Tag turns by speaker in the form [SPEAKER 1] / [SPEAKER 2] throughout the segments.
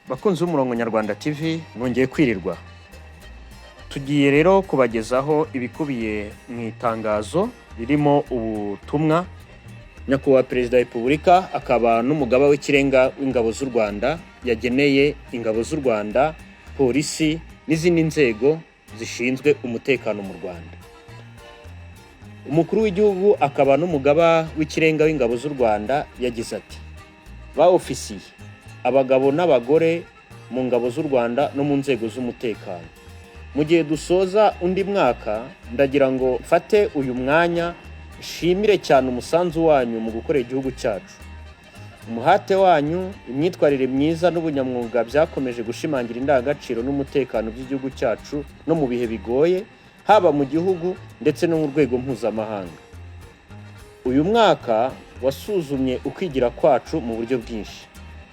[SPEAKER 1] Bakunzi b'umurongo Nyarwanda TV mwongeye kwirirwa. Tugiye rero kubagezaho ibikubiye mu itangazo ririmo ubutumwa Nyakubahwa Perezida wa Repubulika akaba n'umugaba w'ikirenga w'ingabo z'u Rwanda yageneye ingabo z'u Rwanda, polisi n'izindi nzego zishinzwe umutekano mu Rwanda. Umukuru w'igihugu akaba n'umugaba w'ikirenga w'ingabo z'u Rwanda yagize ati: ba ofisiye, abagabo n'abagore mu ngabo z'u Rwanda no mu nzego z'umutekano, mu gihe dusoza undi mwaka ndagira ngo mfate uyu mwanya shimire cyane umusanzu wanyu mu gukorera igihugu cyacu. Umuhate wanyu, imyitwarire myiza n'ubunyamwuga byakomeje gushimangira indangagaciro n'umutekano by'igihugu cyacu no mu bihe bigoye, haba mu gihugu ndetse no mu rwego mpuzamahanga. Uyu mwaka wasuzumye ukwigira kwacu mu buryo bwinshi,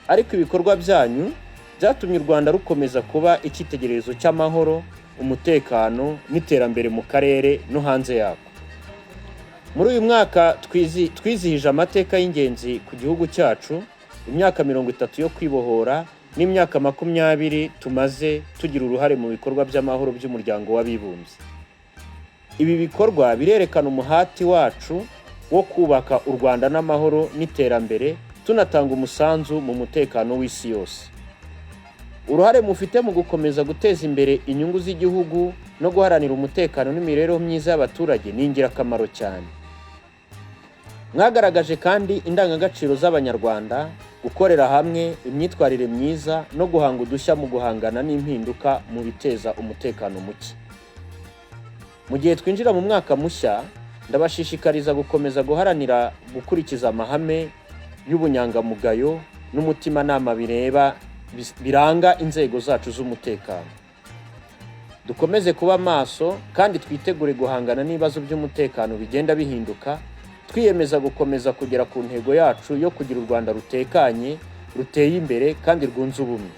[SPEAKER 1] ariko ibikorwa byanyu byatumye u Rwanda rukomeza kuba icyitegererezo cy'amahoro, umutekano n'iterambere mu karere no hanze yako. Muri uyu mwaka twizihije amateka y'ingenzi ku gihugu cyacu, imyaka 30 yo kwibohora n'imyaka 20 tumaze tugira uruhare mu bikorwa by'amahoro by'umuryango w'abibumbye. Ibi bikorwa birerekana umuhati wacu wo kubaka u Rwanda n'amahoro n'iterambere, tunatanga umusanzu mu mutekano w'isi yose. Uruhare mufite mu gukomeza guteza imbere inyungu z'igihugu no guharanira umutekano n'imibereho myiza y'abaturage ni ingirakamaro cyane. Mwagaragaje kandi indangagaciro z'Abanyarwanda, gukorera hamwe, imyitwarire myiza no guhanga udushya mu guhangana n'impinduka mu biteza umutekano muke. Mu gihe twinjira mu mwaka mushya, ndabashishikariza gukomeza guharanira gukurikiza amahame y'ubunyangamugayo n'umutimanama biranga inzego zacu z'umutekano. Dukomeze kuba maso kandi twitegure guhangana n'ibibazo by'umutekano bigenda bihinduka, twiyemeza gukomeza kugera ku ntego yacu yo kugira u Rwanda rutekanye, ruteye imbere kandi rwunze ubumwe.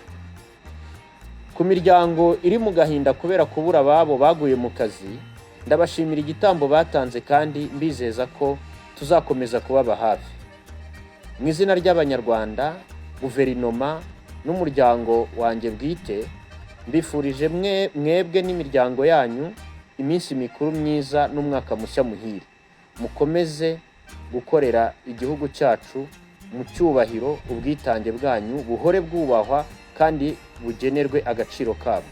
[SPEAKER 1] Ku miryango iri mu gahinda kubera kubura ababo baguye mu kazi, ndabashimira igitambo batanze kandi mbizeza ko tuzakomeza kubaba hafi. Mu izina ry'Abanyarwanda, guverinoma n'umuryango wanjye bwite, mbifurije mwebwe n'imiryango yanyu iminsi mikuru myiza n'umwaka mushya muhire. Mukomeze gukorera igihugu cyacu mu cyubahiro, ubwitange bwanyu buhore bwubahwa kandi bugenerwe agaciro kabo.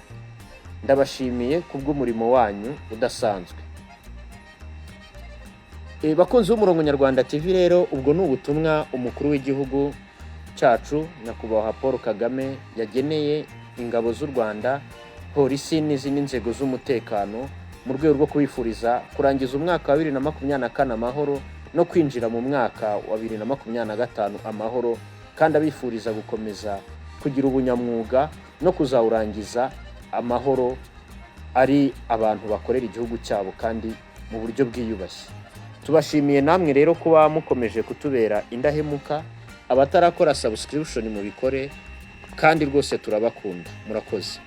[SPEAKER 1] Ndabashimiye kubw'umurimo wanyu udasanzwe. Bakunzi b'umurongo Nyarwanda TV rero, ubwo ni ubutumwa umukuru w'igihugu cyacu Nyakubahwa Paul Kagame yageneye ingabo z'u Rwanda, polisi n'izindi nzego z'umutekano mu rwego rwo kubifuriza kurangiza umwaka wa 2024 amahoro no kwinjira mu mwaka wa 2025 amahoro, kandi abifuriza gukomeza kugira ubunyamwuga no kuzawurangiza amahoro ari abantu bakorera igihugu cyabo kandi mu buryo bwiyubashye. Tubashimiye namwe rero kuba mukomeje kutubera indahemuka. Abatarakora subscription mu bikore kandi rwose turabakunda. Murakoze.